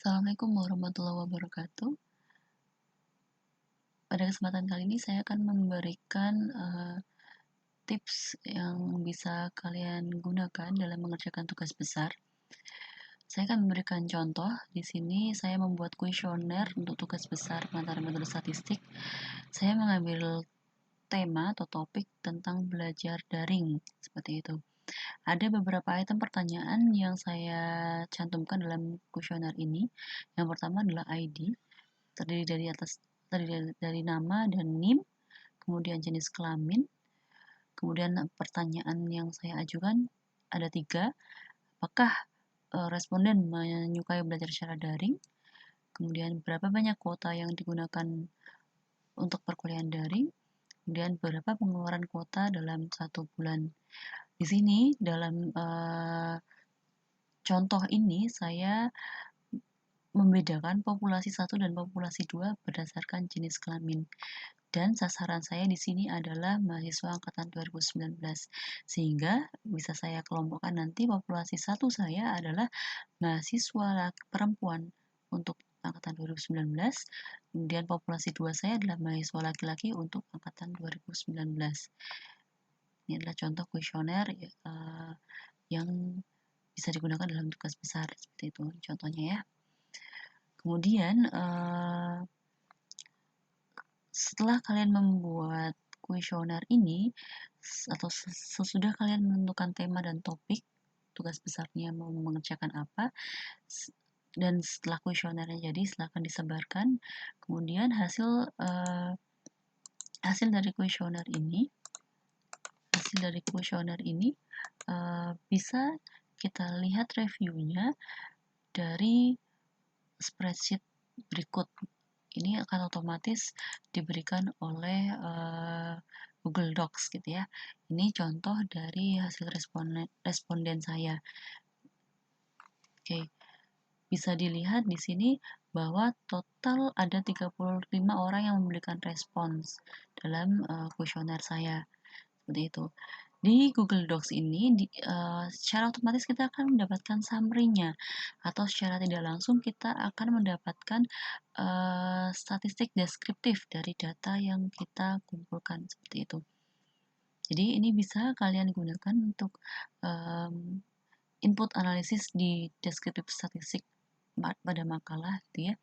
Assalamualaikum warahmatullahi wabarakatuh. Pada kesempatan kali ini saya akan memberikan tips yang bisa kalian gunakan dalam mengerjakan tugas besar. Saya akan memberikan contoh. Di sini saya membuat kuesioner untuk tugas besar pengantar metode statistik. Saya mengambil tema atau topik tentang belajar daring, seperti itu. Ada beberapa item pertanyaan yang saya cantumkan dalam kuesioner ini. Yang pertama adalah ID, terdiri dari nama dan NIM, kemudian jenis kelamin, kemudian pertanyaan yang saya ajukan ada 3. Apakah responden menyukai belajar secara daring? Kemudian berapa banyak kuota yang digunakan untuk perkuliahan daring? Kemudian berapa pengeluaran kuota dalam 1 bulan? Di sini dalam contoh ini saya membedakan populasi 1 dan populasi 2 berdasarkan jenis kelamin. Dan sasaran saya di sini adalah mahasiswa angkatan 2019. Sehingga bisa saya kelompokkan nanti populasi 1 saya adalah mahasiswa perempuan untuk angkatan 2019, kemudian populasi 2 saya adalah mahasiswa laki-laki untuk angkatan 2019. Ini adalah contoh kuesioner yang bisa digunakan dalam tugas besar, seperti itu contohnya ya. Kemudian setelah kalian membuat kuesioner ini atau sesudah kalian menentukan tema dan topik tugas besarnya mau mengerjakan apa, dan setelah kuesionernya jadi silahkan disebarkan. Kemudian hasil dari kuesioner ini bisa kita lihat reviewnya dari spreadsheet berikut. Ini akan otomatis diberikan oleh Google Docs gitu ya. Ini contoh dari hasil responden saya. Oke. Bisa dilihat di sini bahwa total ada 35 orang yang memberikan respons dalam kuesioner saya. Seperti itu. Di Google Docs ini secara otomatis kita akan mendapatkan summary-nya, atau secara tidak langsung kita akan mendapatkan statistik deskriptif dari data yang kita kumpulkan, seperti itu. Jadi ini bisa kalian gunakan untuk input analisis di deskriptif statistik pada makalah gitu ya.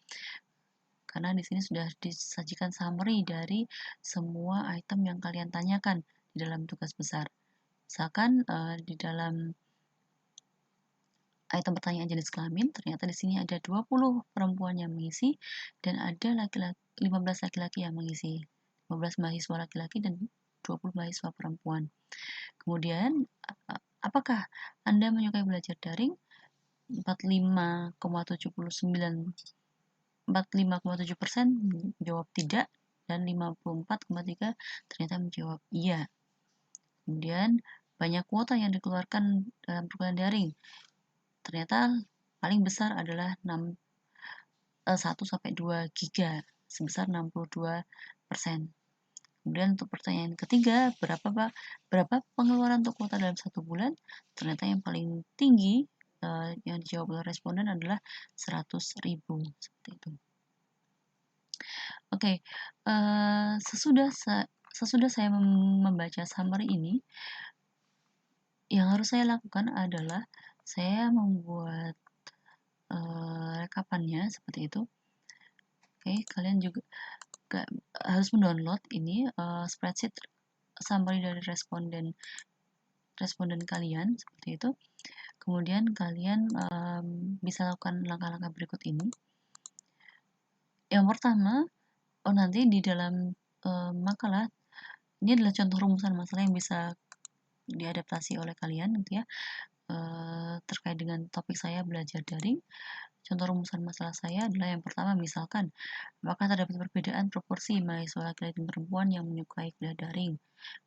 Karena di sini sudah disajikan summary dari semua item yang kalian tanyakan di dalam tugas besar. Misalkan di dalam item pertanyaan jenis kelamin, ternyata di sini ada 20 perempuan yang mengisi dan ada 15 laki-laki yang mengisi. 15 mahasiswa laki-laki dan 20 mahasiswa perempuan. Kemudian, apakah Anda menyukai belajar daring? 45,7% menjawab tidak, dan 54,3% ternyata menjawab iya. Kemudian, banyak kuota yang dikeluarkan dalam perkuliahan daring. Ternyata paling besar adalah 1-2 giga sebesar 62%. Kemudian untuk pertanyaan ketiga, berapa pengeluaran untuk kuota dalam 1 bulan? Ternyata yang paling tinggi yang dijawab oleh responden adalah 100.000, seperti itu. Oke, sesudah saya membaca summary ini, yang harus saya lakukan adalah saya membuat rekapannya, seperti itu. Oke, kalian juga harus mendownload ini spreadsheet summary dari responden kalian, seperti itu. Kemudian kalian bisa lakukan langkah-langkah berikut ini. Yang pertama, nanti di dalam makalah ini adalah contoh rumusan masalah yang bisa diadaptasi oleh kalian gitu ya, terkait dengan topik saya belajar daring. Contoh rumusan masalah saya adalah yang pertama, misalkan apakah terdapat perbedaan proporsi mahasiswa laki-laki dan perempuan yang menyukai kuliah daring.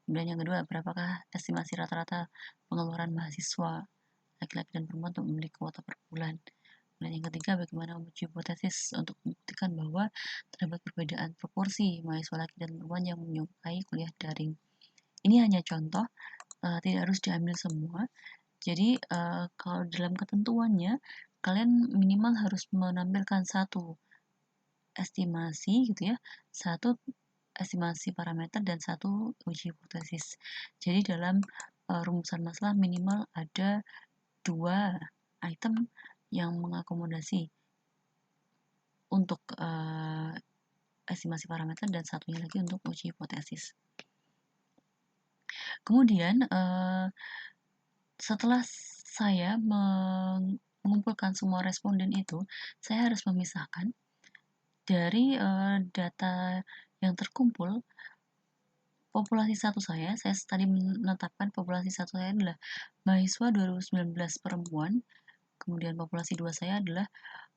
Kemudian yang kedua, berapakah estimasi rata-rata pengeluaran mahasiswa laki-laki dan perempuan untuk membeli kuota per bulan. Dan yang ketiga, bagaimana menguji hipotesis untuk membuktikan bahwa terdapat perbedaan proporsi mahasiswa laki dan perempuan yang menyukai kuliah daring. Ini hanya contoh, tidak harus diambil semua. Jadi kalau dalam ketentuannya kalian minimal harus menampilkan satu estimasi gitu ya, satu estimasi parameter dan satu uji hipotesis. Jadi dalam rumusan masalah minimal ada 2 item yang mengakomodasi untuk estimasi parameter dan satunya lagi untuk uji hipotesis. Kemudian setelah saya mengumpulkan semua responden itu, saya harus memisahkan dari data yang terkumpul. Populasi satu saya tadi menetapkan populasi satu saya adalah mahasiswa 2019 perempuan, kemudian populasi 2 saya adalah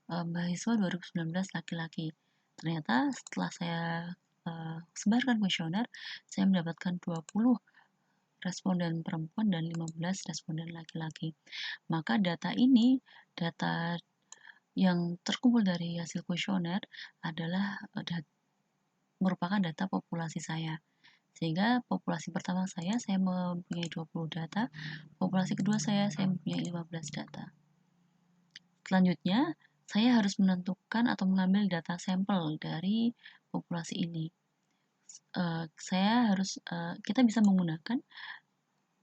mahasiswa 2019 laki-laki. Ternyata setelah saya sebarkan kuesioner, saya mendapatkan 20 responden perempuan dan 15 responden laki-laki. Maka data ini, data yang terkumpul dari hasil kuesioner adalah merupakan data populasi saya. Sehingga populasi pertama saya mempunyai 20 data, populasi kedua saya mempunyai 15 data. Selanjutnya, saya harus menentukan atau mengambil data sampel dari populasi ini. Kita bisa menggunakan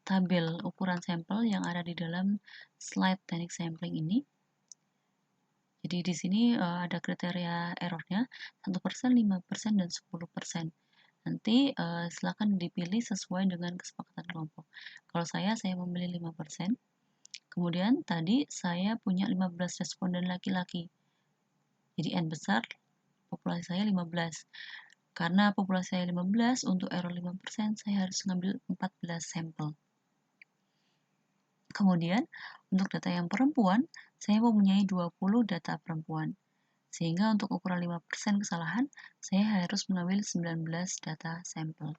tabel ukuran sampel yang ada di dalam slide teknik sampling ini. Jadi di sini ada kriteria errornya 1%, 5%, dan 10%. Nanti silakan dipilih sesuai dengan kesepakatan kelompok. Kalau saya memilih 5%. Kemudian tadi saya punya 15 responden laki-laki. Jadi N besar, populasi saya 15. Karena populasi saya 15, untuk error 5%, saya harus mengambil 14 sampel. Kemudian, untuk data yang perempuan, saya mempunyai 20 data perempuan. Sehingga untuk ukuran 5% kesalahan, saya harus mengambil 19 data sampel.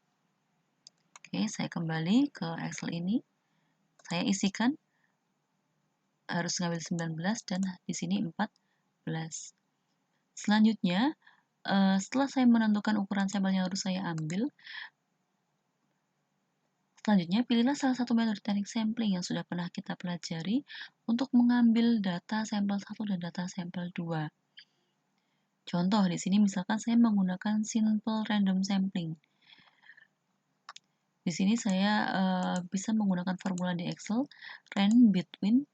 Oke, saya kembali ke Excel ini. Saya isikan harus mengambil 19 dan di sini 14. Selanjutnya, setelah saya menentukan ukuran sampel yang harus saya ambil, selanjutnya pilihlah salah satu metode teknik sampling yang sudah pernah kita pelajari untuk mengambil data sampel 1 dan data sampel 2. Contoh di sini misalkan saya menggunakan simple random sampling. Di sini saya bisa menggunakan formula di Excel range between,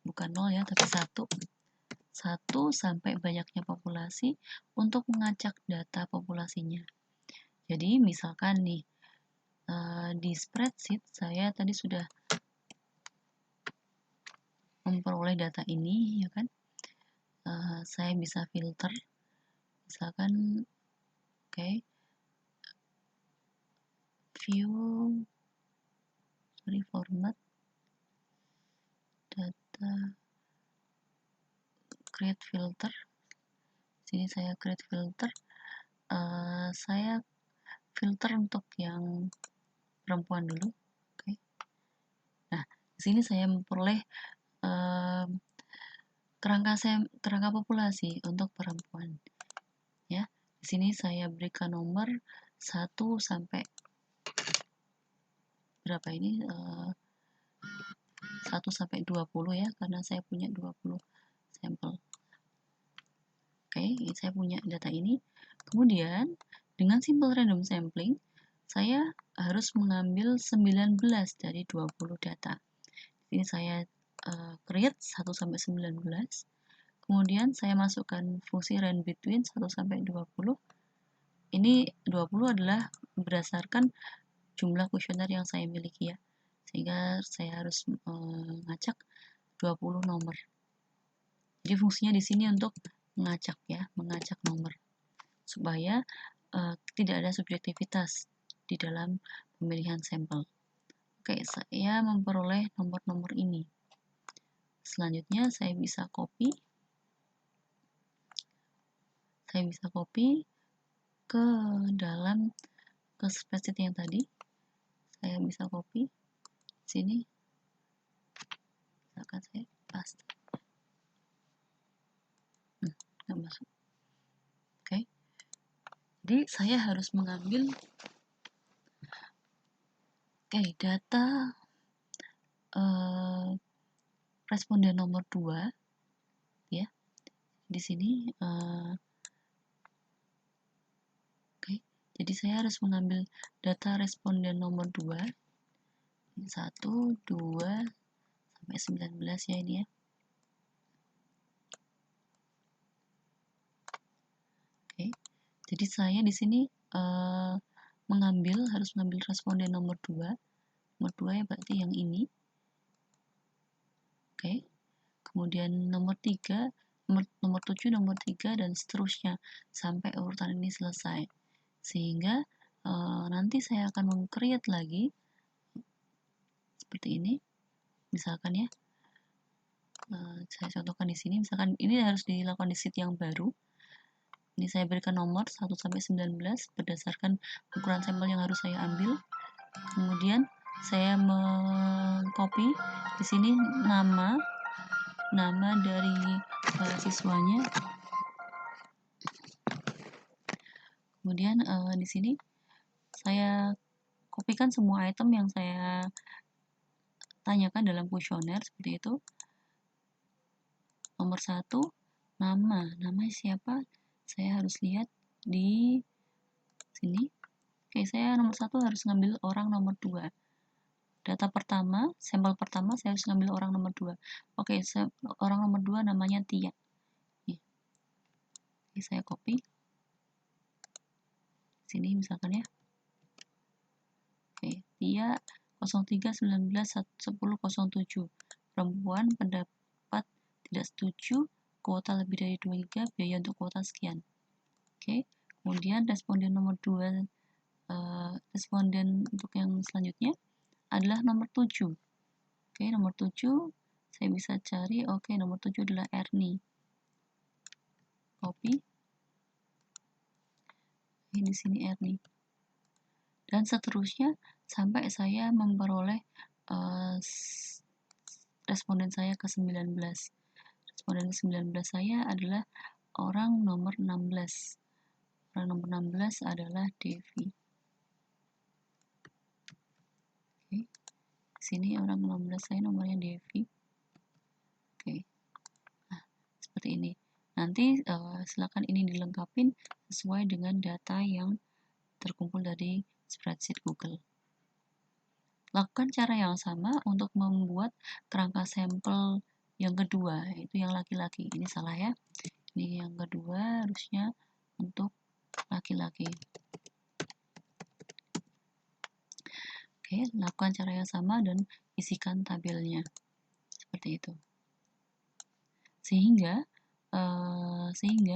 bukan 0 ya, tapi 1 sampai banyaknya populasi untuk mengacak data populasinya. Jadi misalkan nih di spreadsheet saya tadi sudah memperoleh data ini, ya kan? Saya bisa filter, misalkan, oke, view, format, data, create filter. Sini saya create filter. Saya filter untuk yang perempuan dulu, oke. Nah, di sini saya memperoleh kerangka populasi untuk perempuan. Ya, di sini saya berikan nomor 1 sampai berapa ini? 1 sampai 20 ya, karena saya punya 20 sampel. Oke, saya punya data ini. Kemudian, dengan simple random sampling, saya harus mengambil 19 dari 20 data. Ini saya create 1 sampai 19. Kemudian saya masukkan fungsi range between 1 sampai 20. Ini 20 adalah berdasarkan jumlah kuesioner yang saya miliki ya. Sehingga saya harus mengacak 20 nomor. Jadi fungsinya di sini untuk mengacak ya, mengacak nomor. Supaya tidak ada subjektivitas di dalam pemilihan sampel. Oke, saya memperoleh nomor-nomor ini. Selanjutnya saya bisa copy. Ke dalam spreadsheet yang tadi. Saya bisa copy sini. Misalkan saya paste. Nggak masuk. Oke. Jadi saya harus mengambil data responden nomor 2 di sini oke. Jadi saya harus mengambil data responden nomor 2, 1, 2 sampai 19 ya ini ya. Oke. Jadi saya di sini harus mengambil responden nomor 2. Nomor 2 ya berarti yang ini. Oke. Kemudian nomor 3, nomor 7, nomor 3 dan seterusnya sampai urutan ini selesai. Sehingga nanti saya akan meng-create lagi seperti ini. Misalkan ya. Saya contohkan di sini, misalkan ini harus dilakukan di sheet yang baru. Ini saya berikan nomor 1 sampai 19 berdasarkan ukuran sampel yang harus saya ambil. Kemudian saya mengcopy di sini nama dari siswanya. Kemudian di sini saya kopikan semua item yang saya tanyakan dalam kuesioner seperti itu. Nomor 1, nama siapa? Saya harus lihat di sini. Oke, saya nomor 1 harus ngambil orang nomor 2. Data pertama, sampel pertama saya harus ngambil orang nomor 2. Oke, orang nomor 2 namanya Tia. Nih. Oke, saya copy. Sini misalkan ya. Oke, Tia 03191007. Perempuan, pendapat tidak setuju, kuota lebih dari 2 GB, biaya untuk kuota sekian. Oke, kemudian responden nomor 2, responden untuk yang selanjutnya adalah nomor 7. Oke, nomor 7 saya bisa cari. Oke, nomor 7 adalah Ernie. Copy. Ini di sini Ernie. Dan seterusnya sampai saya memperoleh responden saya ke 19. Responden ke 19 saya adalah orang nomor 16. Orang nomor 16 adalah Devi. Oke. Sini orang 16 saya nomornya Devi. Oke. Nah, seperti ini. Nanti silakan ini dilengkapin sesuai dengan data yang terkumpul dari spreadsheet Google. Lakukan cara yang sama untuk membuat kerangka sampel yang kedua, itu yang laki-laki. Ini salah ya. Ini yang kedua harusnya untuk laki-laki. Oke, lakukan cara yang sama dan isikan tabelnya. Seperti itu. Sehingga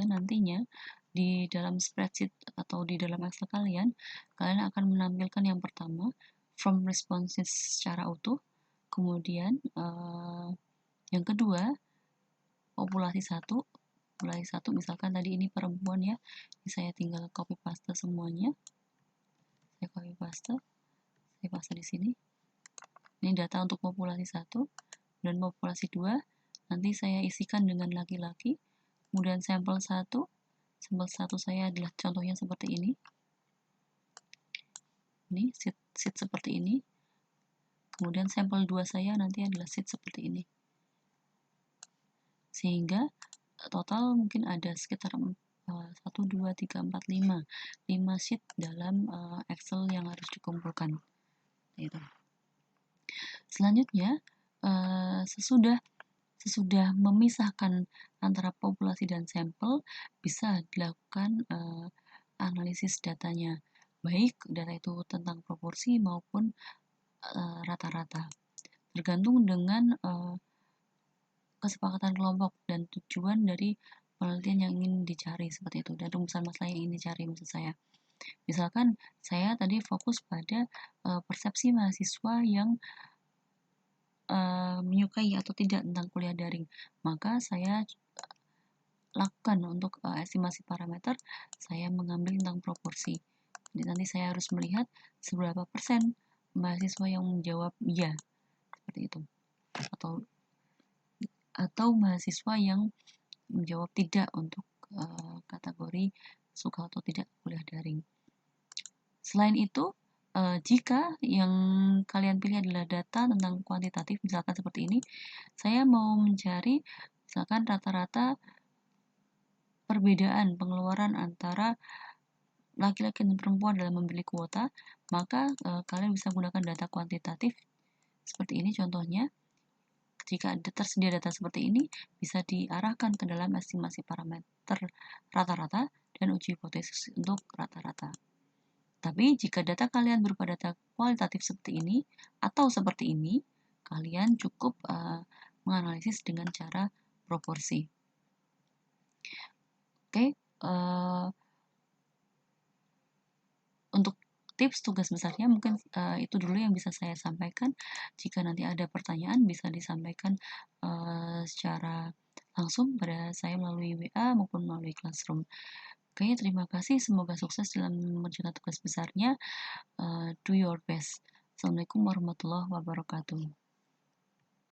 nantinya di dalam spreadsheet atau di dalam Excel kalian akan menampilkan yang pertama from responses secara utuh, kemudian yang kedua populasi satu misalkan tadi ini perempuan ya, ini saya tinggal copy paste semuanya, saya copy paste, saya paste di sini. Ini data untuk populasi 1 dan populasi 2 nanti saya isikan dengan laki-laki. Kemudian sampel 1 saya adalah contohnya seperti ini. Ini sheet seperti ini. Kemudian sampel 2 saya nanti adalah sheet seperti ini. Sehingga total mungkin ada sekitar 1, 2, 3, 4, 5 sheet dalam Excel yang harus dikumpulkan. Gitu. Selanjutnya sesudah memisahkan antara populasi dan sampel, bisa dilakukan analisis datanya, baik data itu tentang proporsi maupun rata-rata, tergantung dengan kesepakatan kelompok dan tujuan dari penelitian yang ingin dicari seperti itu, dan rumusan masalah yang ingin dicari maksud saya. Misalkan saya tadi fokus pada persepsi mahasiswa yang menyukai atau tidak tentang kuliah daring, maka saya lakukan untuk estimasi parameter, saya mengambil tentang proporsi. Jadi nanti saya harus melihat seberapa persen mahasiswa yang menjawab ya, seperti itu, atau mahasiswa yang menjawab tidak untuk kategori suka atau tidak kuliah daring. Selain itu, jika yang kalian pilih adalah data tentang kuantitatif, misalkan seperti ini, saya mau mencari misalkan rata-rata perbedaan pengeluaran antara laki-laki dan perempuan dalam membeli kuota, maka kalian bisa gunakan data kuantitatif seperti ini contohnya. Jika tersedia data seperti ini, bisa diarahkan ke dalam estimasi parameter rata-rata dan uji hipotesis untuk rata-rata. Tapi jika data kalian berupa data kualitatif seperti ini atau seperti ini, kalian cukup menganalisis dengan cara proporsi. Oke, untuk tips tugas besarnya mungkin itu dulu yang bisa saya sampaikan. Jika nanti ada pertanyaan bisa disampaikan secara langsung pada saya melalui WA maupun melalui Classroom. Oke, terima kasih. Semoga sukses dalam mengerjakan tugas besarnya. Do your best. Assalamualaikum warahmatullahi wabarakatuh.